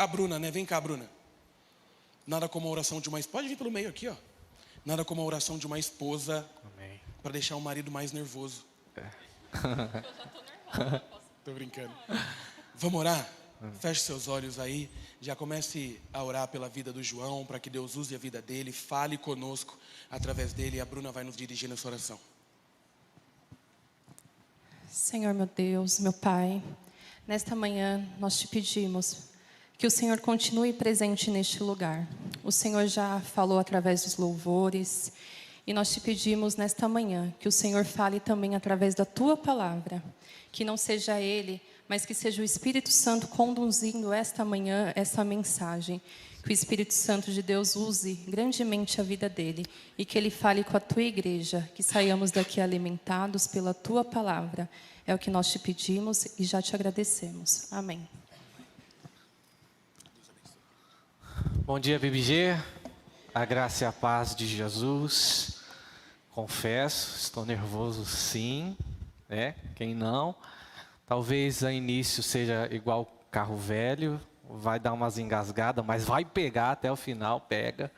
A Bruna, né? Vem cá, Bruna. Nada como a oração de uma esposa. Pode vir pelo meio aqui, ó. Nada como a oração de uma esposa para deixar o marido mais nervoso. Eu já tô nervosa. Tô brincando. Vamos orar? Feche seus olhos aí. Já comece a orar pela vida do João, para que Deus use a vida dele. Fale conosco através dele. E a Bruna vai nos dirigir nessa oração. Senhor, meu Deus, meu Pai, nesta manhã nós te pedimos que o Senhor continue presente neste lugar. O Senhor já falou através dos louvores e nós te pedimos nesta manhã que o Senhor fale também através da Tua palavra. Que não seja Ele, mas que seja o Espírito Santo conduzindo esta manhã, essa mensagem. Que o Espírito Santo de Deus use grandemente a vida dele e que ele fale com a Tua igreja, que saiamos daqui alimentados pela Tua palavra. É o que nós te pedimos e já te agradecemos. Amém. Bom dia, BBG. A graça e a paz de Jesus. Confesso, estou nervoso sim, né? Quem não? Talvez a início seja igual carro velho, vai dar umas engasgadas, mas vai pegar até o final, pega.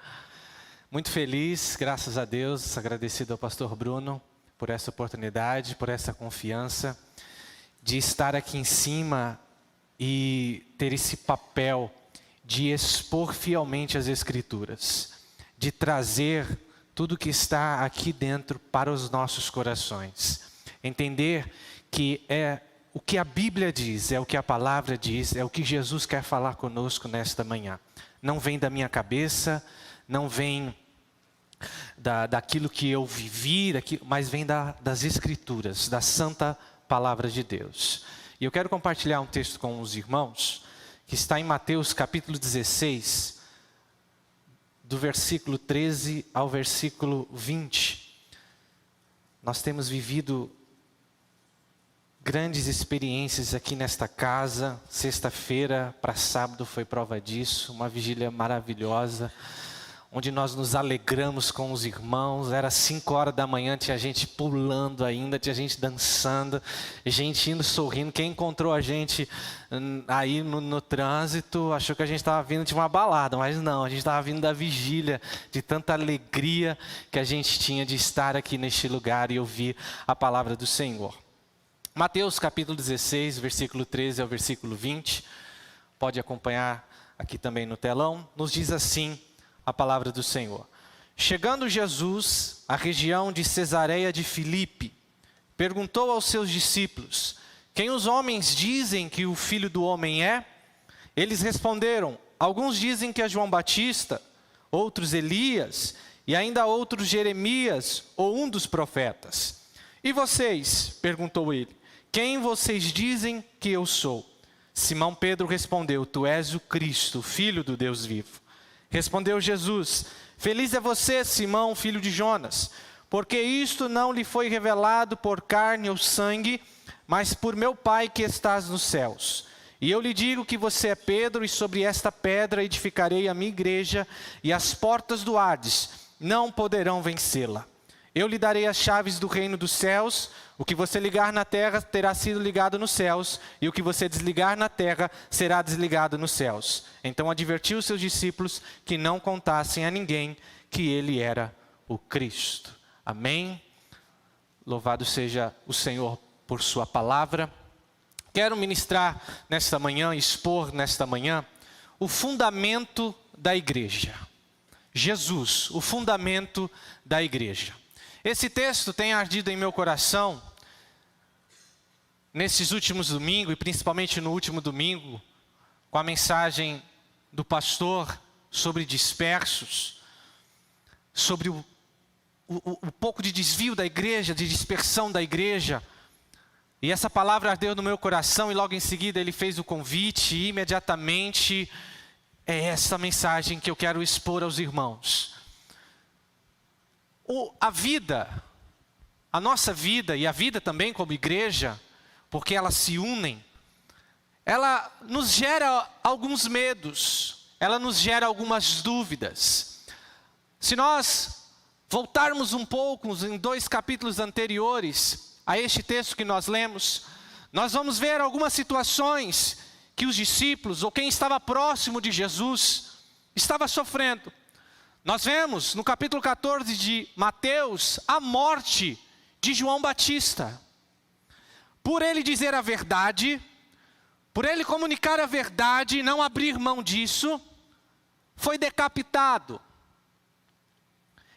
Muito feliz, graças a Deus, agradecido ao pastor Bruno por essa oportunidade, por essa confiança de estar aqui em cima e ter esse papel de expor fielmente as Escrituras, de trazer tudo que está aqui dentro para os nossos corações. Entender que é o que a Bíblia diz, é o que a palavra diz, é o que Jesus quer falar conosco nesta manhã. Não vem da minha cabeça, não vem daquilo que eu vivi, mas vem das Escrituras, da santa palavra de Deus. E eu quero compartilhar um texto com os irmãos, que está em Mateus capítulo 16, do versículo 13 ao versículo 20. Nós temos vivido grandes experiências aqui nesta casa. Sexta-feira para sábado foi prova disso, uma vigília maravilhosa, onde nós nos alegramos com os irmãos. Era 5 horas da manhã, tinha gente pulando ainda, tinha gente dançando, gente indo sorrindo. Quem encontrou a gente aí no trânsito, achou que a gente estava vindo de uma balada, mas não, a gente estava vindo da vigília, de tanta alegria que a gente tinha de estar aqui neste lugar e ouvir a palavra do Senhor. Mateus capítulo 16, versículo 13 ao versículo 20, pode acompanhar aqui também no telão, nos diz assim a palavra do Senhor. Chegando Jesus à região de Cesareia de Filipe, perguntou aos seus discípulos: quem os homens dizem que o Filho do Homem é? Eles responderam: alguns dizem que é João Batista, outros Elias, e ainda outros Jeremias ou um dos profetas. E vocês? Perguntou ele. Quem vocês dizem que eu sou? Simão Pedro respondeu: tu és o Cristo, o Filho do Deus vivo. Respondeu Jesus: feliz é você, Simão, filho de Jonas, porque isto não lhe foi revelado por carne ou sangue, mas por meu Pai que estás nos céus. E eu lhe digo que você é Pedro, e sobre esta pedra edificarei a minha igreja, e as portas do Hades não poderão vencê-la. Eu lhe darei as chaves do reino dos céus. O que você ligar na terra terá sido ligado nos céus, e o que você desligar na terra será desligado nos céus. Então advertiu os seus discípulos que não contassem a ninguém que ele era o Cristo. Amém? Louvado seja o Senhor por sua palavra. Quero ministrar nesta manhã, expor nesta manhã, o fundamento da igreja. Jesus, o fundamento da igreja. Esse texto tem ardido em meu coração nesses últimos domingos, e principalmente no último domingo, com a mensagem do pastor sobre dispersos, sobre o pouco de desvio da igreja, de dispersão da igreja. E essa palavra ardeu no meu coração, e logo em seguida ele fez o convite, e imediatamente é essa mensagem que eu quero expor aos irmãos. A vida, a nossa vida e a vida também como igreja, porque elas se unem, ela nos gera alguns medos, ela nos gera algumas dúvidas. Se nós voltarmos um pouco em 2 capítulos anteriores a este texto que nós lemos, nós vamos ver algumas situações que os discípulos, ou quem estava próximo de Jesus, estava sofrendo. Nós vemos no capítulo 14 de Mateus a morte de João Batista. Por ele dizer a verdade, por ele comunicar a verdade e não abrir mão disso, foi decapitado.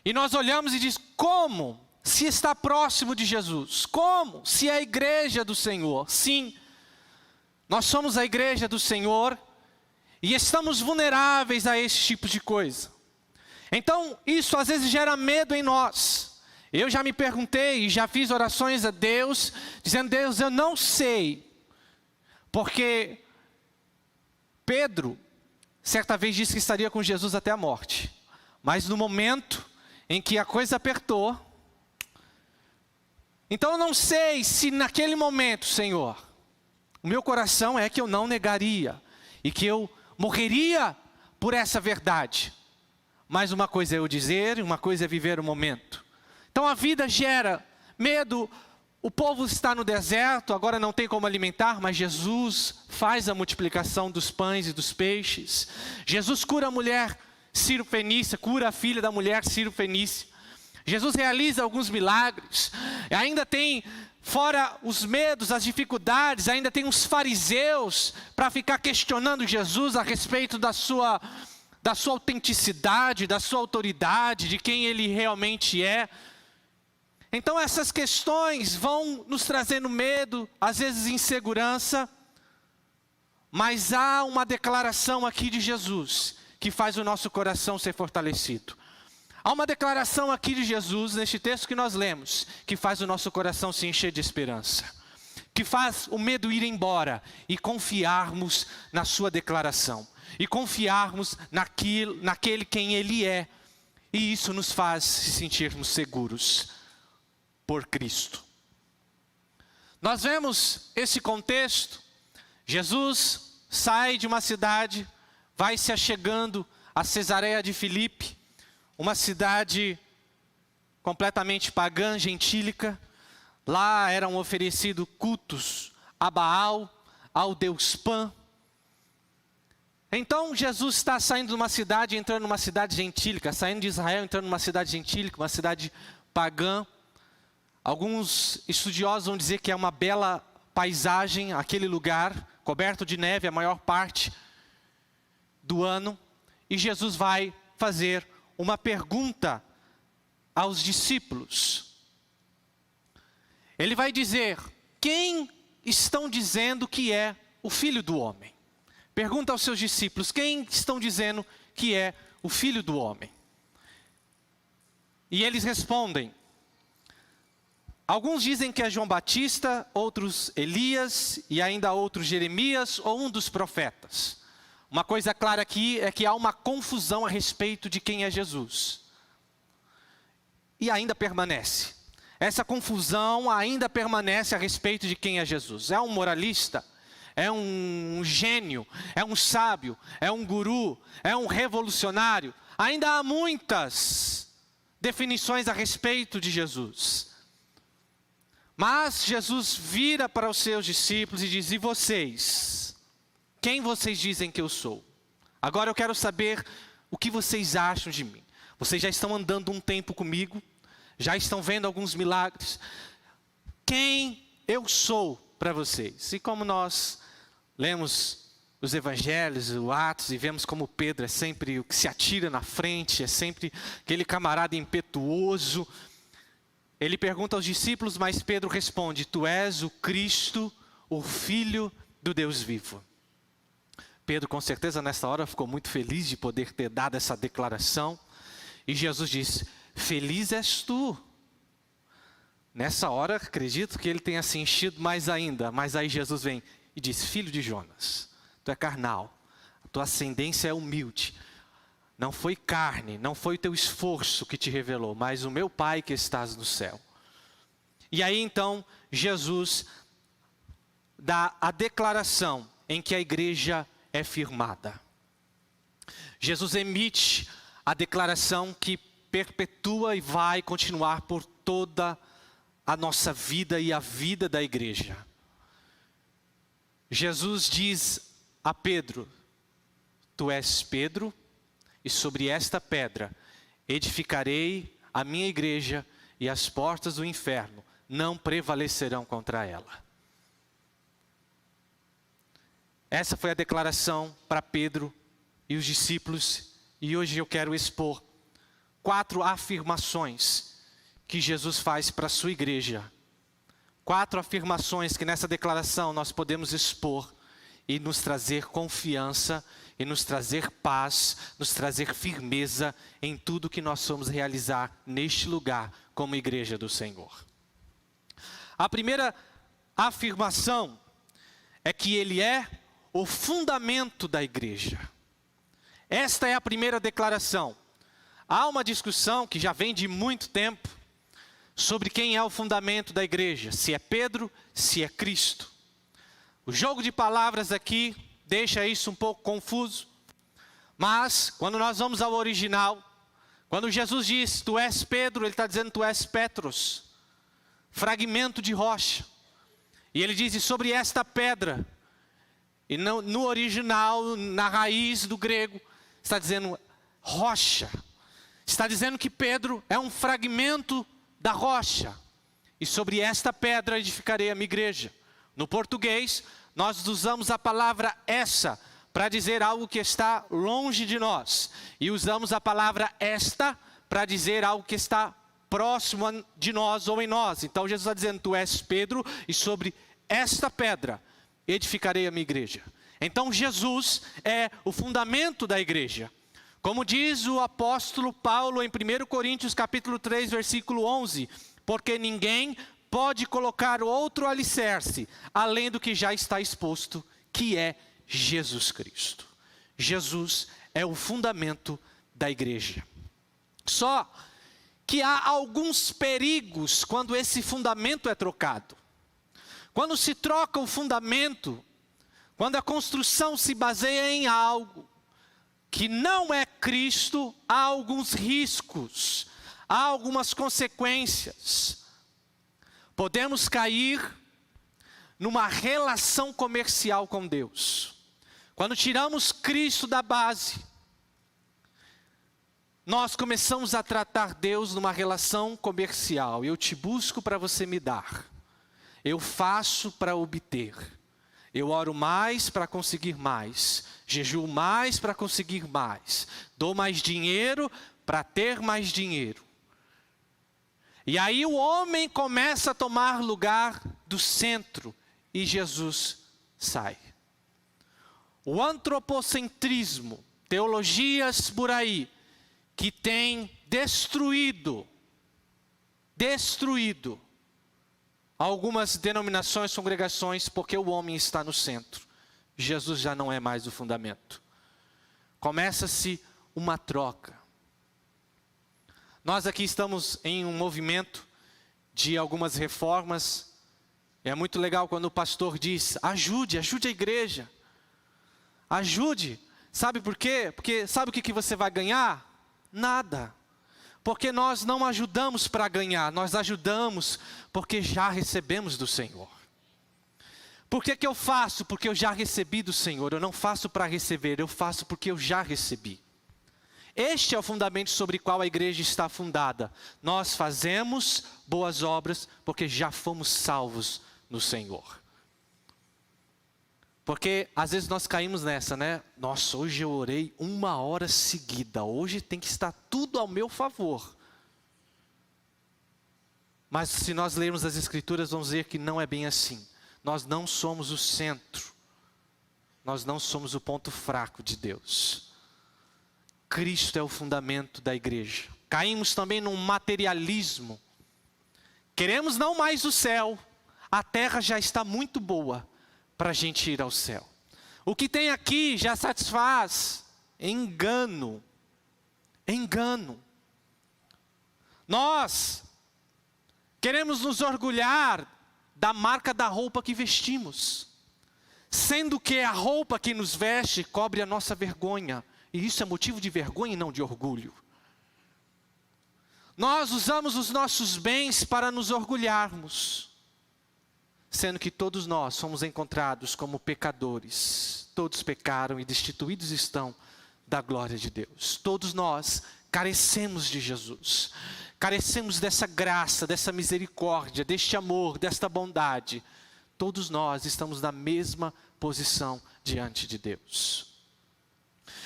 E nós olhamos e diz, como se está próximo de Jesus? Como se é a igreja do Senhor? Sim, nós somos a igreja do Senhor e estamos vulneráveis a esse tipo de coisa. Então, isso às vezes gera medo em nós. Eu já me perguntei e já fiz orações a Deus, dizendo, Deus, eu não sei. Porque Pedro, certa vez disse que estaria com Jesus até a morte. Mas no momento em que a coisa apertou, então eu não sei se naquele momento, Senhor, o meu coração é que eu não negaria e que eu morreria por essa verdade. Mas uma coisa é eu dizer e uma coisa é viver o momento. Então a vida gera medo. O povo está no deserto, agora não tem como alimentar, mas Jesus faz a multiplicação dos pães e dos peixes. Jesus cura a mulher Ciro-fenícia, cura a filha da mulher Ciro-fenícia. Jesus realiza alguns milagres. Ainda tem, fora os medos, as dificuldades, ainda tem uns fariseus para ficar questionando Jesus a respeito da sua autenticidade, da sua autoridade, de quem ele realmente é. Então essas questões vão nos trazendo medo, às vezes insegurança, mas há uma declaração aqui de Jesus que faz o nosso coração ser fortalecido. Há uma declaração aqui de Jesus, neste texto que nós lemos, que faz o nosso coração se encher de esperança, que faz o medo ir embora e confiarmos na sua declaração, e confiarmos naquele quem Ele é, e isso nos faz se sentirmos seguros por Cristo. Nós vemos esse contexto. Jesus sai de uma cidade, vai se achegando a Cesareia de Filipe, uma cidade completamente pagã, gentílica. Lá eram oferecidos cultos a Baal, ao deus Pan. Então Jesus está saindo de uma cidade, entrando numa cidade gentílica, saindo de Israel, entrando numa cidade gentílica, uma cidade pagã. Alguns estudiosos vão dizer que é uma bela paisagem, aquele lugar, coberto de neve a maior parte do ano. E Jesus vai fazer uma pergunta aos discípulos. Ele vai dizer, quem estão dizendo que é o Filho do Homem? Pergunta aos seus discípulos, quem estão dizendo que é o Filho do Homem? E eles respondem, alguns dizem que é João Batista, outros Elias, e ainda outros Jeremias ou um dos profetas. Uma coisa clara aqui é que há uma confusão a respeito de quem é Jesus. E ainda permanece. Essa confusão ainda permanece a respeito de quem é Jesus. É um moralista? É um gênio? É um sábio? É um guru? É um revolucionário? Ainda há muitas definições a respeito de Jesus. Mas Jesus vira para os seus discípulos e diz, e vocês? Quem vocês dizem que eu sou? Agora eu quero saber o que vocês acham de mim. Vocês já estão andando um tempo comigo, já estão vendo alguns milagres. Quem eu sou para vocês? E como nós lemos os evangelhos, os Atos, e vemos como Pedro é sempre o que se atira na frente, é sempre aquele camarada impetuoso. Ele pergunta aos discípulos, mas Pedro responde, tu és o Cristo, o Filho do Deus vivo. Pedro, com certeza, nessa hora ficou muito feliz de poder ter dado essa declaração. E Jesus disse, feliz és tu. Nessa hora, acredito que ele tenha se enchido mais ainda. Mas aí Jesus vem e diz, filho de Jonas, tu é carnal, a tua ascendência é humilde. Não foi carne, não foi o teu esforço que te revelou, mas o meu Pai que estás no céu. E aí então, Jesus dá a declaração em que a igreja é firmada. Jesus emite a declaração que perpetua e vai continuar por toda a nossa vida e a vida da igreja. Jesus diz a Pedro: tu és Pedro, e sobre esta pedra edificarei a minha igreja, e as portas do inferno não prevalecerão contra ela. Essa foi a declaração para Pedro e os discípulos, e hoje eu quero expor 4 afirmações que Jesus faz para a sua igreja. 4 afirmações que nessa declaração nós podemos expor e nos trazer confiança, e nos trazer paz, nos trazer firmeza em tudo que nós vamos realizar neste lugar como igreja do Senhor. A primeira afirmação é que Ele é o fundamento da igreja. Esta é a primeira declaração. Há uma discussão que já vem de muito tempo sobre quem é o fundamento da igreja, se é Pedro, se é Cristo. O jogo de palavras aqui deixa isso um pouco confuso, mas quando nós vamos ao original, quando Jesus diz, tu és Pedro, Ele está dizendo, tu és Petros, fragmento de rocha. E Ele diz, e sobre esta pedra, e no original, na raiz do grego, está dizendo rocha. Está dizendo que Pedro é um fragmento da rocha. E sobre esta pedra edificarei a minha igreja. No português, nós usamos a palavra essa para dizer algo que está longe de nós. E usamos a palavra esta para dizer algo que está próximo de nós ou em nós. Então Jesus está dizendo, tu és Pedro, e sobre esta pedra edificarei a minha igreja. Então Jesus é o fundamento da igreja. Como diz o apóstolo Paulo em 1 Coríntios capítulo 3, versículo 11, porque ninguém pode colocar outro alicerce, além do que já está exposto, que é Jesus Cristo. Jesus é o fundamento da igreja. Só que há alguns perigos quando esse fundamento é trocado. Quando se troca o fundamento, quando a construção se baseia em algo que não é Cristo, há alguns riscos, há algumas consequências. Podemos cair numa relação comercial com Deus. Quando tiramos Cristo da base, nós começamos a tratar Deus numa relação comercial. Eu te busco para você me dar. Eu faço para obter. Eu oro mais para conseguir mais. Jejuo mais para conseguir mais. Dou mais dinheiro para ter mais dinheiro. E aí o homem começa a tomar lugar do centro e Jesus sai. O antropocentrismo, teologias por aí, que tem destruído algumas denominações, congregações, porque o homem está no centro. Jesus já não é mais o fundamento. Começa-se uma troca. Nós aqui estamos em um movimento de algumas reformas. É muito legal quando o pastor diz, ajude a igreja. Ajude. Sabe por quê? Porque sabe o que você vai ganhar? Nada. Porque nós não ajudamos para ganhar, nós ajudamos porque já recebemos do Senhor. Por que eu faço? Porque eu já recebi do Senhor. Eu não faço para receber, eu faço porque eu já recebi. Este é o fundamento sobre o qual a igreja está fundada. Nós fazemos boas obras porque já fomos salvos no Senhor. Porque às vezes nós caímos nessa, né? Nossa, hoje eu orei 1 hora seguida. Hoje tem que estar tudo ao meu favor. Mas se nós lermos as Escrituras, vamos ver que não é bem assim. Nós não somos o centro. Nós não somos o ponto fraco de Deus. Cristo é o fundamento da igreja. Caímos também num materialismo. Queremos não mais o céu. A terra já está muito boa para a gente ir ao céu. O que tem aqui já satisfaz. Engano. Engano. Nós queremos nos orgulhar da marca da roupa que vestimos, sendo que a roupa que nos veste cobre a nossa vergonha. E isso é motivo de vergonha e não de orgulho. Nós usamos os nossos bens para nos orgulharmos, sendo que todos nós fomos encontrados como pecadores. Todos pecaram e destituídos estão da glória de Deus. Todos nós carecemos de Jesus. Carecemos dessa graça, dessa misericórdia, deste amor, desta bondade. Todos nós estamos na mesma posição diante de Deus.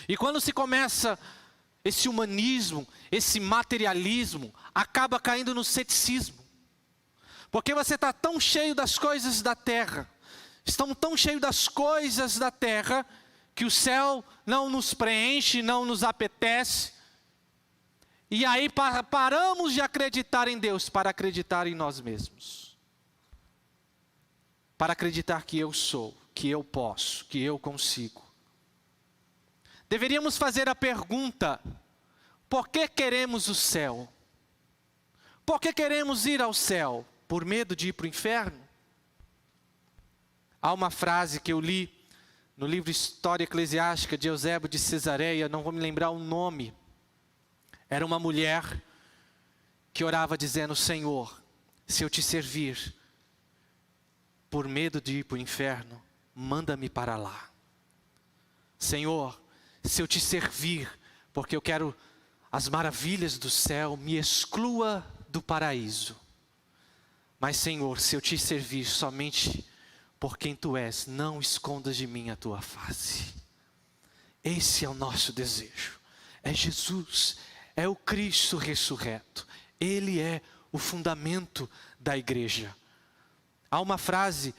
E quando se começa esse humanismo, esse materialismo, acaba caindo no ceticismo. Porque você está tão cheio das coisas da terra, estamos tão cheios das coisas da terra, que o céu não nos preenche, não nos apetece. E aí paramos de acreditar em Deus para acreditar em nós mesmos. Para acreditar que eu sou, que eu posso, que eu consigo. Deveríamos fazer a pergunta: por que queremos o céu? Por que queremos ir ao céu? Por medo de ir para o inferno? Há uma frase que eu li no livro História Eclesiástica de Eusébio de Cesareia, não vou me lembrar o nome. Era uma mulher que orava dizendo: Senhor, se eu te servir, por medo de ir para o inferno, manda-me para lá. Senhor, se eu te servir, porque eu quero as maravilhas do céu, me exclua do paraíso. Mas Senhor, se eu te servir somente por quem tu és, não escondas de mim a tua face. Esse é o nosso desejo. É Jesus, é o Cristo ressurreto. Ele é o fundamento da igreja. Há uma frase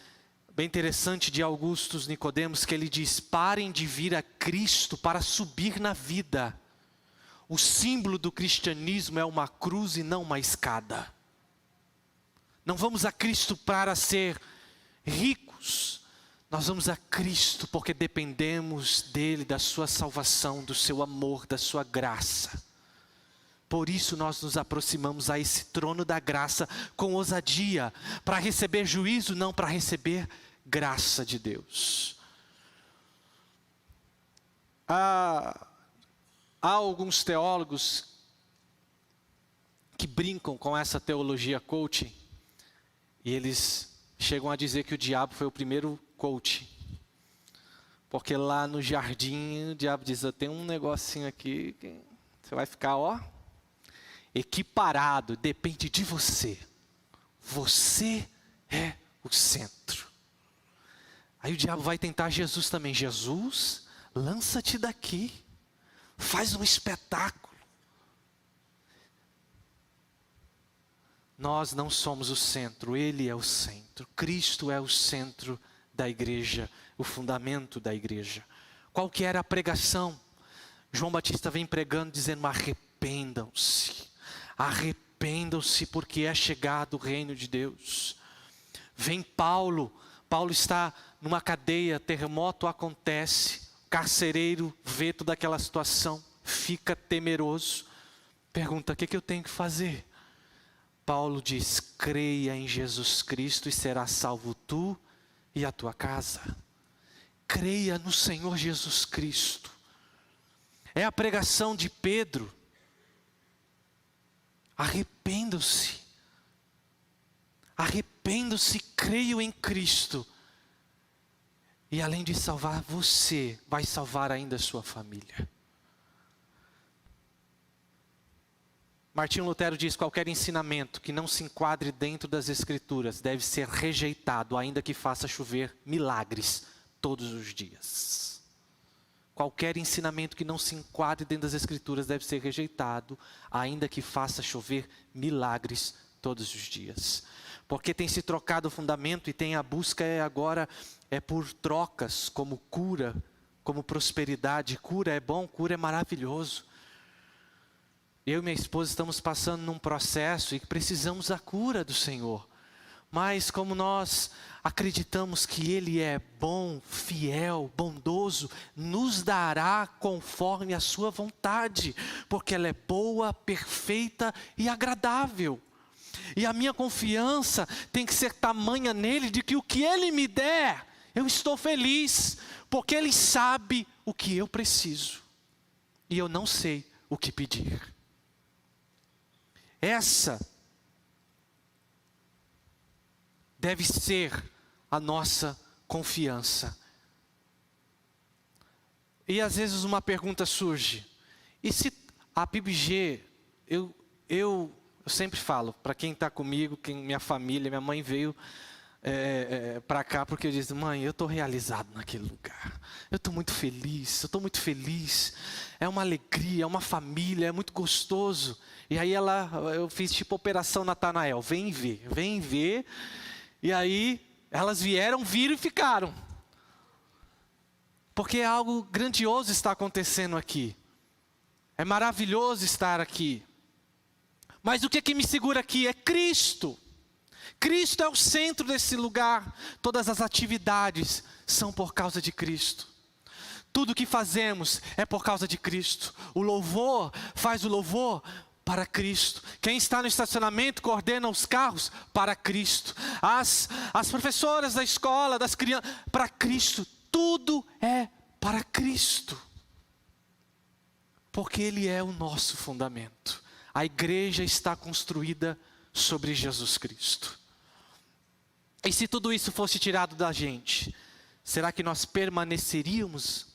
bem interessante de Augusto Nicodemos que ele diz: parem de vir a Cristo para subir na vida. O símbolo do cristianismo é uma cruz e não uma escada. Não vamos a Cristo para ser ricos. Nós vamos a Cristo porque dependemos dele, da sua salvação, do seu amor, da sua graça. Por isso nós nos aproximamos a esse trono da graça com ousadia, para receber juízo, não para receber graça de Deus. Há alguns teólogos que brincam com essa teologia coaching, e eles chegam a dizer que o diabo foi o primeiro coach. Porque lá no jardim, o diabo diz: tem um negocinho aqui, que você vai ficar, equiparado, depende de você. Você é o centro. Aí o diabo vai tentar Jesus também. Jesus, lança-te daqui, faz um espetáculo. Nós não somos o centro, Ele é o centro. Cristo é o centro da igreja, o fundamento da igreja. Qual que era a pregação? João Batista vem pregando dizendo: arrependam-se. Arrependam-se porque é chegado o reino de Deus. Vem Paulo está numa cadeia, terremoto acontece, o carcereiro vê toda aquela situação, fica temeroso, pergunta: o que eu tenho que fazer? Paulo diz: creia em Jesus Cristo e serás salvo tu e a tua casa. Creia no Senhor Jesus Cristo. É a pregação de Pedro. Arrependam-se. Arrependam-se, creiam em Cristo. E além de salvar você, vai salvar ainda a sua família. Martinho Lutero diz: qualquer ensinamento que não se enquadre dentro das Escrituras deve ser rejeitado, ainda que faça chover milagres todos os dias. Qualquer ensinamento que não se enquadre dentro das Escrituras deve ser rejeitado, ainda que faça chover milagres todos os dias. Porque tem se trocado o fundamento e tem a busca agora por trocas, como cura, como prosperidade. Cura é bom, cura é maravilhoso. Eu e minha esposa estamos passando num processo e precisamos da cura do Senhor. Mas como nós acreditamos que Ele é bom, fiel, bondoso, nos dará conforme a sua vontade, porque ela é boa, perfeita e agradável. E a minha confiança tem que ser tamanha nele, de que o que Ele me der, eu estou feliz, porque Ele sabe o que eu preciso, e eu não sei o que pedir. Essa deve ser a nossa confiança. E às vezes uma pergunta surge: e se a PIBG, eu sempre falo, para quem está comigo, minha família, minha mãe veio para cá porque eu disse: mãe, eu estou realizado naquele lugar, eu estou muito feliz, é uma alegria, é uma família, é muito gostoso. E aí eu fiz tipo Operação Natanael, vem ver, e aí elas viram e ficaram, porque algo grandioso está acontecendo aqui, é maravilhoso estar aqui. Mas o que me segura aqui é Cristo. Cristo é o centro desse lugar. Todas as atividades são por causa de Cristo. Tudo que fazemos é por causa de Cristo. O louvor faz o louvor para Cristo. Quem está no estacionamento coordena os carros para Cristo. As professoras da escola, das crianças, para Cristo. Tudo é para Cristo. Porque Ele é o nosso fundamento. A igreja está construída sobre Jesus Cristo. E se tudo isso fosse tirado da gente, será que nós permaneceríamos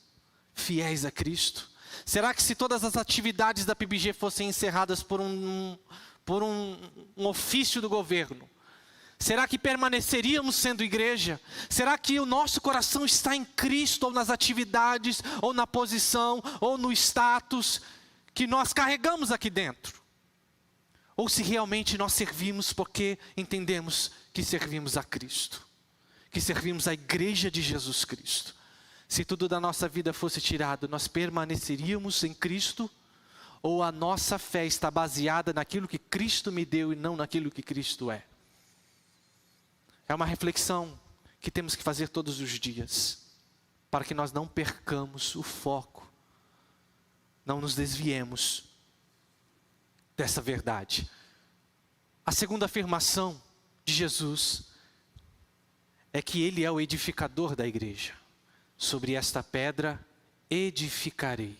fiéis a Cristo? Será que se todas as atividades da PIBG fossem encerradas por um ofício do governo, será que permaneceríamos sendo igreja? Será que o nosso coração está em Cristo, ou nas atividades, ou na posição, ou no status que nós carregamos aqui dentro? Ou se realmente nós servimos porque entendemos que servimos a Cristo, que servimos a igreja de Jesus Cristo. Se tudo da nossa vida fosse tirado, nós permaneceríamos em Cristo? Ou a nossa fé está baseada naquilo que Cristo me deu e não naquilo que Cristo é? É uma reflexão que temos que fazer todos os dias, para que nós não percamos o foco, não nos desviemos dessa verdade. A segunda afirmação de Jesus é que Ele é o edificador da igreja. Sobre esta pedra edificarei.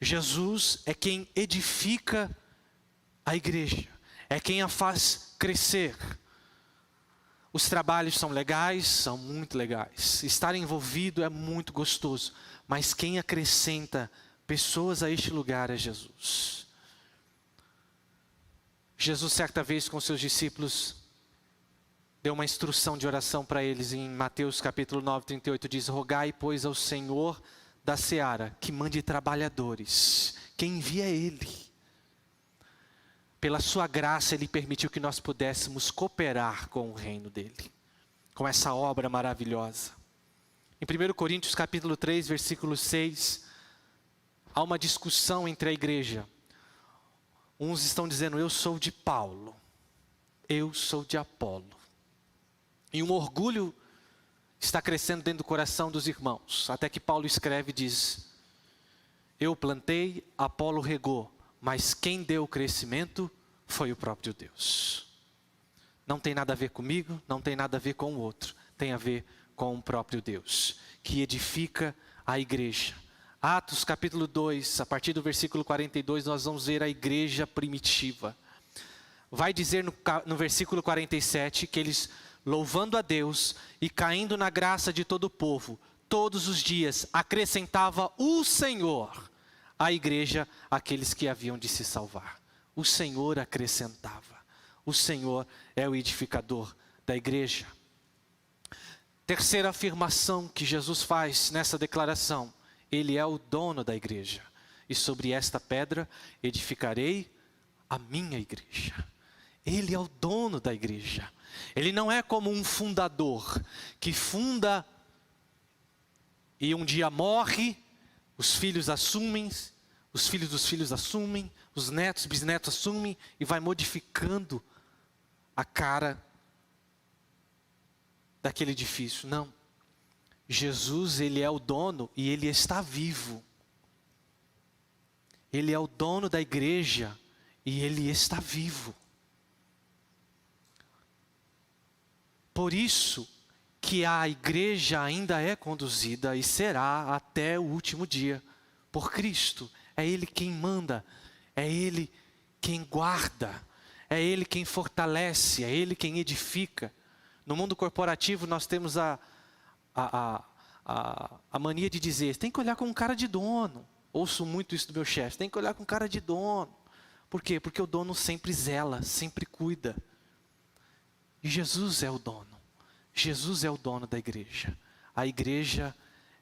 Jesus é quem edifica a igreja, é quem a faz crescer. Os trabalhos são legais, são muito legais. Estar envolvido é muito gostoso, mas quem acrescenta pessoas a este lugar é Jesus. Jesus, certa vez com seus discípulos, deu uma instrução de oração para eles. Em Mateus capítulo 9, 38, diz: rogai, pois, ao Senhor da seara, que mande trabalhadores. Quem envia é Ele. Pela sua graça, Ele permitiu que nós pudéssemos cooperar com o reino dEle, com essa obra maravilhosa. Em 1 Coríntios capítulo 3, versículo 6, há uma discussão entre a igreja. Uns estão dizendo: eu sou de Paulo, eu sou de Apolo. E um orgulho está crescendo dentro do coração dos irmãos. Até que Paulo escreve e diz: eu plantei, Apolo regou, mas quem deu o crescimento foi o próprio Deus. Não tem nada a ver comigo, não tem nada a ver com o outro. Tem a ver com o próprio Deus, que edifica a igreja. Atos capítulo 2, a partir do versículo 42, nós vamos ver a igreja primitiva. Vai dizer no versículo 47 que eles, louvando a Deus e caindo na graça de todo o povo, todos os dias acrescentava o Senhor à igreja aqueles que haviam de se salvar. O Senhor acrescentava. O Senhor é o edificador da igreja. Terceira afirmação que Jesus faz nessa declaração: Ele é o dono da igreja. E sobre esta pedra edificarei a minha igreja. Ele é o dono da igreja. Ele não é como um fundador que funda e um dia morre, os filhos assumem, os filhos dos filhos assumem, os netos, bisnetos assumem e vai modificando a cara daquele edifício. Não. Jesus, Ele é o dono e Ele está vivo. Ele é o dono da igreja e Ele está vivo. Por isso que a igreja ainda é conduzida e será até o último dia por Cristo. É Ele quem manda, é Ele quem guarda, é Ele quem fortalece, é Ele quem edifica. No mundo corporativo nós temos a mania de dizer, tem que olhar com cara de dono. Ouço muito isso do meu chefe, tem que olhar com cara de dono. Por quê? Porque o dono sempre zela, sempre cuida. E Jesus é o dono. Jesus é o dono da igreja. A igreja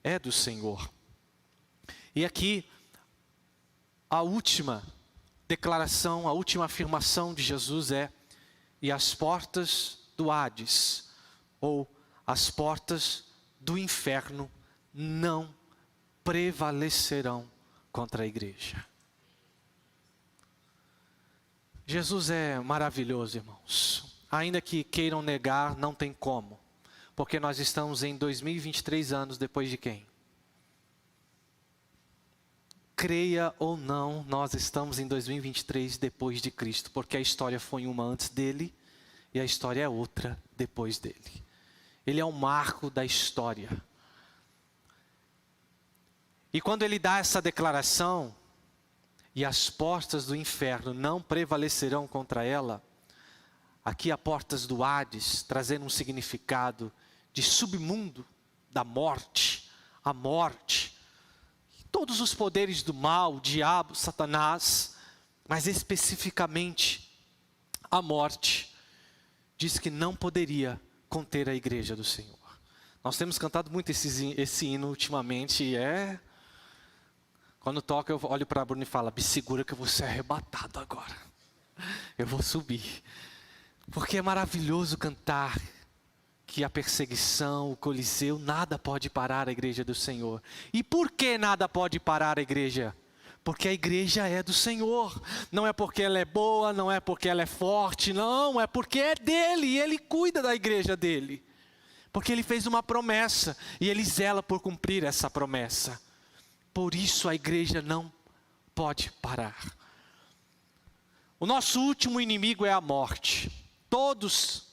é do Senhor. E aqui, a última declaração, a última afirmação de Jesus é: e as portas do Hades, ou as portas do inferno, não prevalecerão contra a igreja. Jesus é maravilhoso, irmãos. Ainda que queiram negar, não tem como. Porque nós estamos em 2023 anos depois de quem? Creia ou não, nós estamos em 2023 depois de Cristo. Porque a história foi uma antes dele e a história é outra depois dele. Ele é um marco da história. E quando ele dá essa declaração, e as portas do inferno não prevalecerão contra ela, aqui há portas do Hades, trazendo um significado de submundo, da morte, a morte. Todos os poderes do mal, o diabo, Satanás, mas especificamente a morte, diz que não poderia conter a igreja do Senhor. Nós temos cantado muito esse hino ultimamente e quando toca eu olho para a Bruna e falo, me segura que eu vou ser arrebatado agora. Eu vou subir. Porque é maravilhoso cantar que a perseguição, o Coliseu, nada pode parar a igreja do Senhor. E por que nada pode parar a igreja? Porque a igreja é do Senhor. Não é porque ela é boa, não é porque ela é forte, não, é porque é dele e ele cuida da igreja dele. Porque ele fez uma promessa e ele zela por cumprir essa promessa. Por isso a igreja não pode parar. O nosso último inimigo é a morte. Todos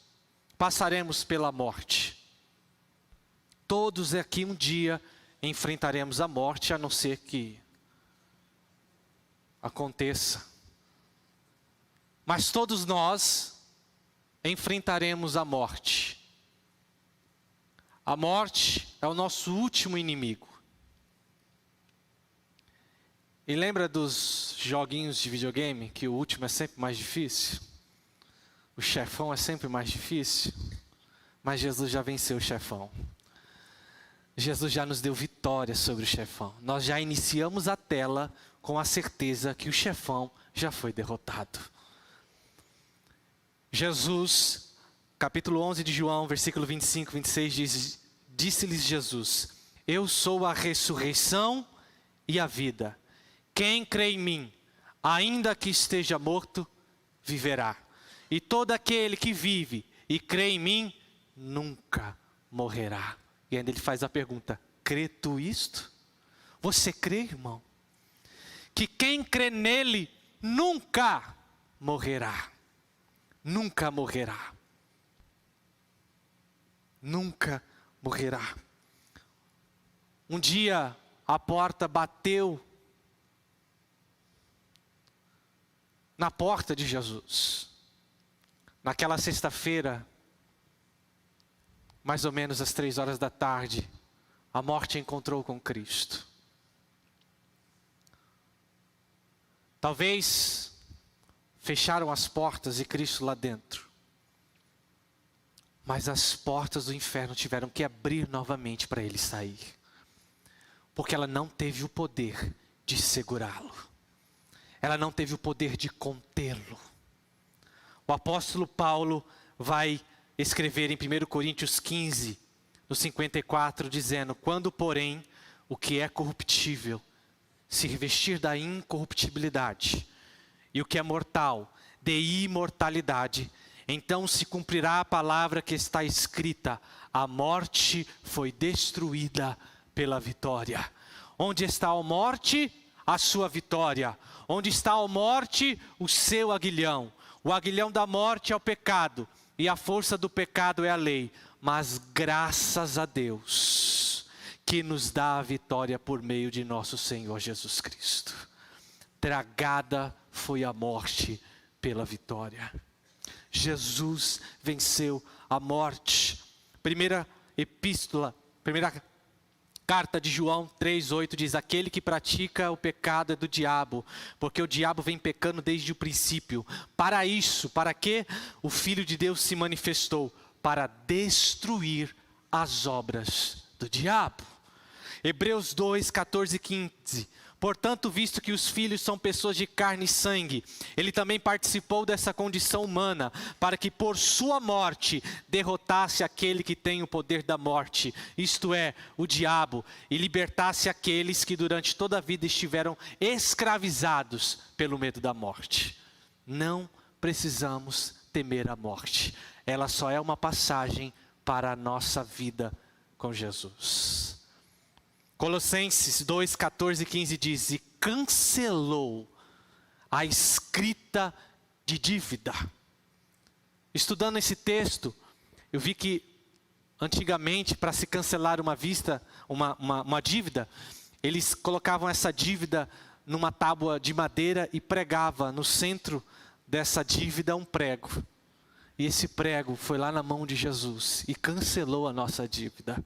passaremos pela morte. Todos aqui um dia enfrentaremos a morte, a não ser que aconteça. Mas todos nós enfrentaremos a morte. A morte é o nosso último inimigo. E lembra dos joguinhos de videogame, que o último é sempre mais difícil? O chefão é sempre mais difícil? Mas Jesus já venceu o chefão. Jesus já nos deu vitória sobre o chefão. Nós já iniciamos a tela com a certeza que o chefão já foi derrotado. Jesus, capítulo 11 de João, versículo 25, 26, diz: disse-lhes Jesus, eu sou a ressurreição e a vida. Quem crê em mim, ainda que esteja morto, viverá. E todo aquele que vive e crê em mim, nunca morrerá. E ainda ele faz a pergunta, crê tu isto? Você crê, irmão? Que quem crê nele, nunca morrerá. Nunca morrerá. Nunca morrerá. Um dia a porta bateu na porta de Jesus. Naquela sexta-feira, mais ou menos às 3 horas da tarde, a morte encontrou com Cristo. Talvez fecharam as portas e Cristo lá dentro. Mas as portas do inferno tiveram que abrir novamente para ele sair. Porque ela não teve o poder de segurá-lo. Ela não teve o poder de contê-lo. O apóstolo Paulo vai escrever em 1 Coríntios 15, no 54, dizendo, quando porém o que é corruptível se revestir da incorruptibilidade, e o que é mortal de imortalidade, então se cumprirá a palavra que está escrita, a morte foi destruída pela vitória. Onde está a morte? A sua vitória. Onde está a morte? O seu aguilhão. O aguilhão da morte é o pecado, e a força do pecado é a lei. Mas graças a Deus, que nos dá a vitória por meio de nosso Senhor Jesus Cristo. Tragada foi a morte pela vitória. Jesus venceu a morte. Primeira carta de João 3,8 diz: aquele que pratica o pecado é do diabo, porque o diabo vem pecando desde o princípio. Para que o Filho de Deus se manifestou? Para destruir as obras do diabo. Hebreus 2, 14 e 15. Portanto, visto que os filhos são pessoas de carne e sangue, ele também participou dessa condição humana, para que por sua morte derrotasse aquele que tem o poder da morte, isto é, o diabo, e libertasse aqueles que durante toda a vida estiveram escravizados pelo medo da morte. Não precisamos temer a morte, ela só é uma passagem para a nossa vida com Jesus. Colossenses 2, 14 e 15 diz: e cancelou a escrita de dívida. Estudando esse texto, eu vi que antigamente, para se cancelar uma dívida, eles colocavam essa dívida numa tábua de madeira e pregava no centro dessa dívida um prego. E esse prego foi lá na mão de Jesus e cancelou a nossa dívida,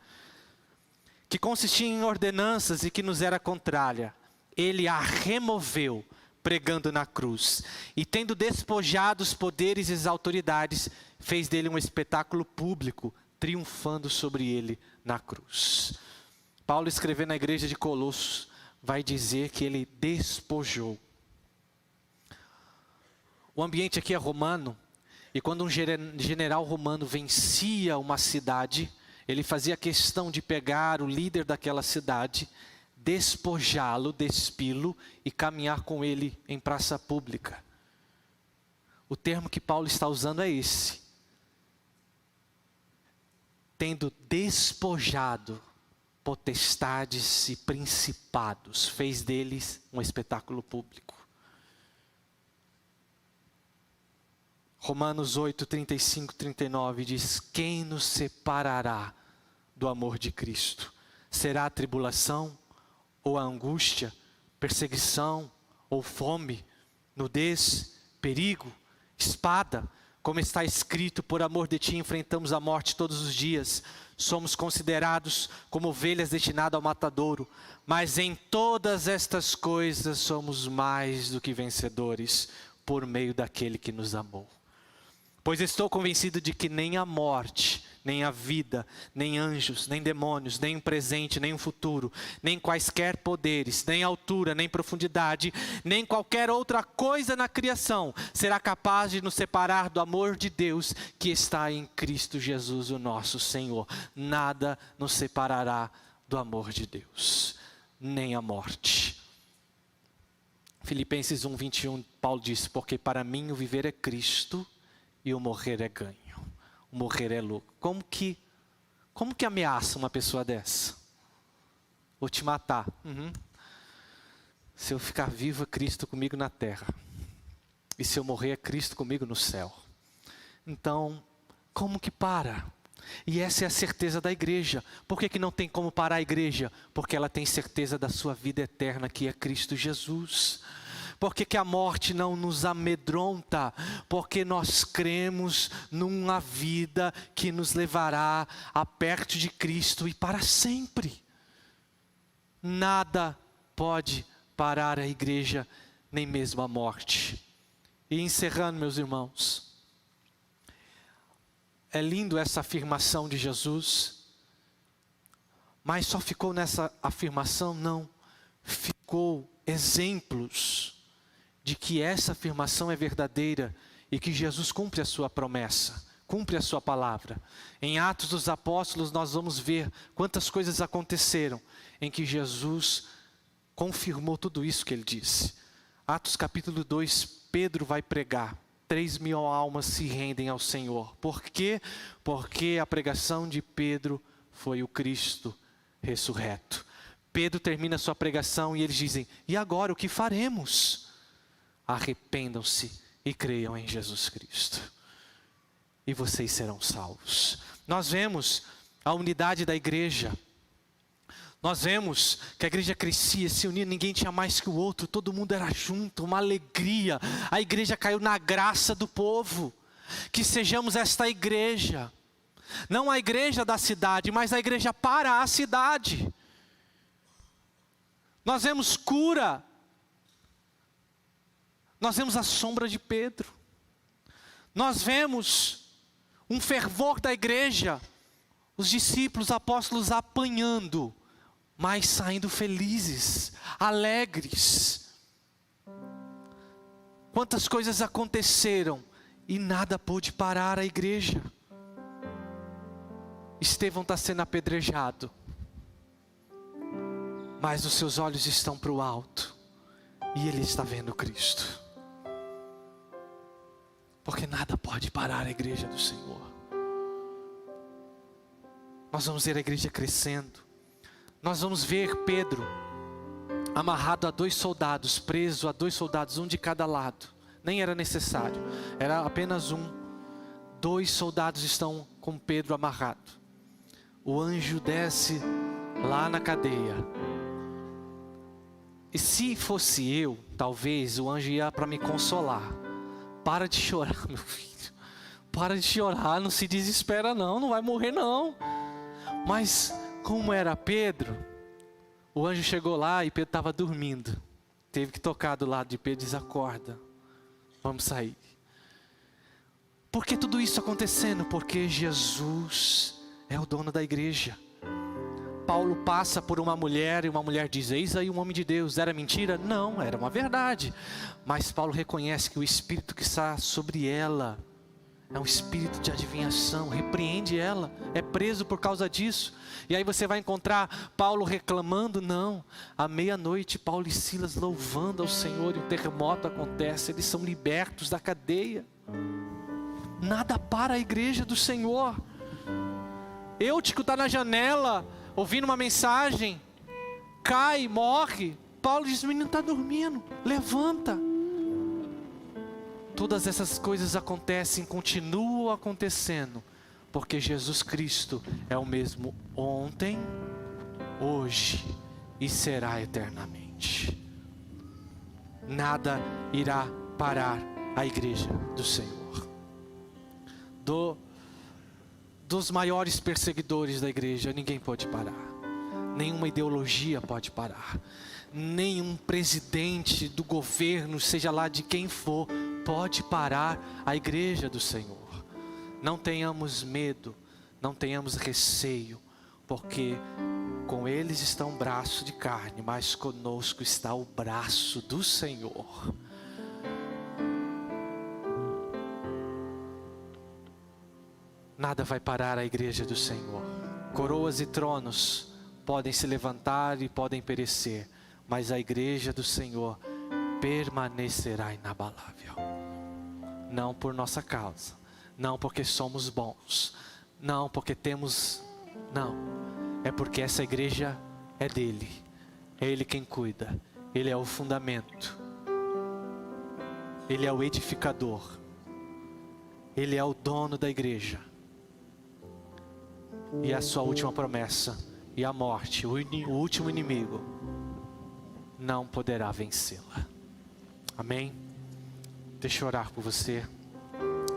que consistia em ordenanças e que nos era contrária. Ele a removeu, pregando na cruz. E tendo despojado os poderes e as autoridades, fez dele um espetáculo público, triunfando sobre ele na cruz. Paulo, escrevendo na igreja de Colossos, vai dizer que ele despojou. O ambiente aqui é romano, e quando um general romano vencia uma cidade, ele fazia questão de pegar o líder daquela cidade, despojá-lo, despí-lo e caminhar com ele em praça pública. O termo que Paulo está usando é esse. Tendo despojado potestades e principados, fez deles um espetáculo público. Romanos 8, 35, 39 diz: quem nos separará do amor de Cristo? Será a tribulação, ou a angústia, perseguição, ou fome, nudez, perigo, espada? Como está escrito: por amor de ti enfrentamos a morte todos os dias. Somos considerados como ovelhas destinadas ao matadouro. Mas em todas estas coisas somos mais do que vencedores, por meio daquele que nos amou. Pois estou convencido de que nem a morte, nem a vida, nem anjos, nem demônios, nem o presente, nem o futuro, nem quaisquer poderes, nem altura, nem profundidade, nem qualquer outra coisa na criação será capaz de nos separar do amor de Deus que está em Cristo Jesus, o nosso Senhor. Nada nos separará do amor de Deus, nem a morte. Filipenses 1, 21, Paulo diz: porque para mim o viver é Cristo e o morrer é ganho. O morrer é lucro. Como que ameaça uma pessoa dessa? Vou te matar. Se eu ficar vivo, é Cristo comigo na terra. E se eu morrer, é Cristo comigo no céu. Então, como que para? E essa é a certeza da igreja. Por que não tem como parar a igreja? Porque ela tem certeza da sua vida eterna, que é Cristo Jesus. Por que a morte não nos amedronta? Porque nós cremos numa vida que nos levará a perto de Cristo e para sempre. Nada pode parar a igreja, nem mesmo a morte. E encerrando, meus irmãos, é lindo essa afirmação de Jesus, mas só ficou nessa afirmação? Não, ficou exemplos de que essa afirmação é verdadeira e que Jesus cumpre a sua promessa, cumpre a sua palavra. Em Atos dos Apóstolos nós vamos ver quantas coisas aconteceram em que Jesus confirmou tudo isso que ele disse. Atos capítulo 2, Pedro vai pregar. 3.000 almas se rendem ao Senhor. Por quê? Porque a pregação de Pedro foi o Cristo ressurreto. Pedro termina a sua pregação e eles dizem: e agora o que faremos? Arrependam-se e creiam em Jesus Cristo, e vocês serão salvos. Nós vemos a unidade da igreja. Nós vemos que a igreja crescia, se unia, ninguém tinha mais que o outro, todo mundo era junto, uma alegria. A igreja caiu na graça do povo. que sejamos esta igreja, não a igreja da cidade, mas a igreja para a cidade. Nós vemos cura, nós vemos a sombra de Pedro, nós vemos um fervor da igreja, os discípulos, apóstolos apanhando, mas saindo felizes, alegres. Quantas coisas aconteceram e nada pôde parar a igreja. Estevão está sendo apedrejado, mas os seus olhos estão para o alto e ele está vendo Cristo. Porque nada pode parar a igreja do Senhor. Nós vamos ver a igreja crescendo. Nós vamos ver Pedro amarrado a 2 soldados, preso a 2 soldados, um de cada lado. Nem era necessário, era apenas um. 2 soldados estão com Pedro amarrado. O anjo desce lá na cadeia. E se fosse eu, talvez o anjo ia para me consolar. Para de chorar, meu filho. Para de chorar, não se desespera não, não vai morrer não. Mas como era Pedro, o anjo chegou lá e Pedro estava dormindo. Teve que tocar do lado de Pedro e diz: acorda, vamos sair. Por que tudo isso acontecendo? Porque Jesus é o dono da igreja. Paulo passa por uma mulher e uma mulher diz: eis aí um homem de Deus. Era mentira? Não, era uma verdade. Mas Paulo reconhece que o espírito que está sobre ela é um espírito de adivinhação, repreende ela, é preso por causa disso. E aí você vai encontrar Paulo reclamando? Não, à meia-noite Paulo e Silas louvando ao Senhor e um terremoto acontece, eles são libertos da cadeia. Nada para a igreja do Senhor. Eutico está na janela, ouvindo uma mensagem, cai, morre. Paulo diz: o menino está dormindo, levanta. Todas essas coisas acontecem, continuam acontecendo, porque Jesus Cristo é o mesmo ontem, hoje e será eternamente. Nada irá parar a igreja do Senhor. Dos maiores perseguidores da igreja, ninguém pode parar. Nenhuma ideologia pode parar. Nenhum presidente do governo, seja lá de quem for, pode parar a igreja do Senhor. Não tenhamos medo, não tenhamos receio, porque com eles está um braço de carne, mas conosco está o braço do Senhor. Nada vai parar a igreja do Senhor. Coroas e tronos podem se levantar e podem perecer, mas a igreja do Senhor permanecerá inabalável. Não por nossa causa, não porque somos bons, não porque temos, não. É porque essa igreja é dele, é ele quem cuida, ele é o fundamento, ele é o edificador, ele é o dono da igreja. E a sua última promessa, e a morte, o último inimigo, não poderá vencê-la. Amém? Deixa eu orar por você.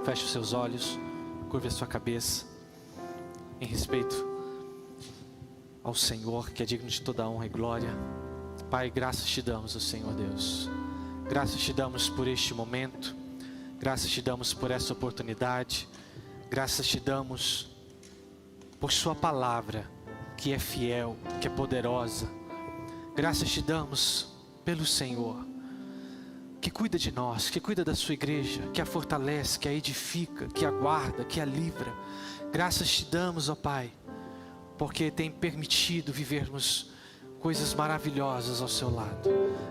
Feche os seus olhos, curve a sua cabeça, em respeito ao Senhor, que é digno de toda a honra e glória. Pai, graças te damos, ó Senhor Deus. Graças te damos por este momento. Graças te damos por essa oportunidade. Graças te damos por sua palavra, que é fiel, que é poderosa. Graças te damos pelo Senhor, que cuida de nós, que cuida da sua igreja, que a fortalece, que a edifica, que a guarda, que a livra. Graças te damos, ó Pai, porque tem permitido vivermos coisas maravilhosas ao seu lado.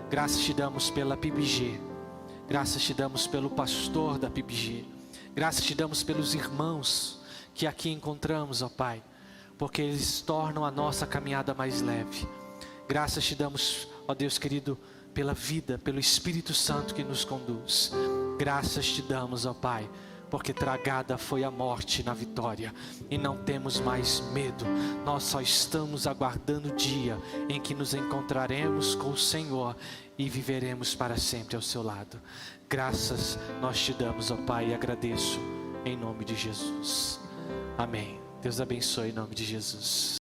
Graças te damos pela PIBG, graças te damos pelo pastor da PIBG, graças te damos pelos irmãos que aqui encontramos, ó Pai, porque eles tornam a nossa caminhada mais leve. Graças te damos, ó Deus querido, pela vida, pelo Espírito Santo que nos conduz. Graças te damos, ó Pai, porque tragada foi a morte na vitória, e não temos mais medo. Nós só estamos aguardando o dia em que nos encontraremos com o Senhor e viveremos para sempre ao seu lado. Graças nós te damos, ó Pai, e agradeço em nome de Jesus. Amém. Deus abençoe em nome de Jesus.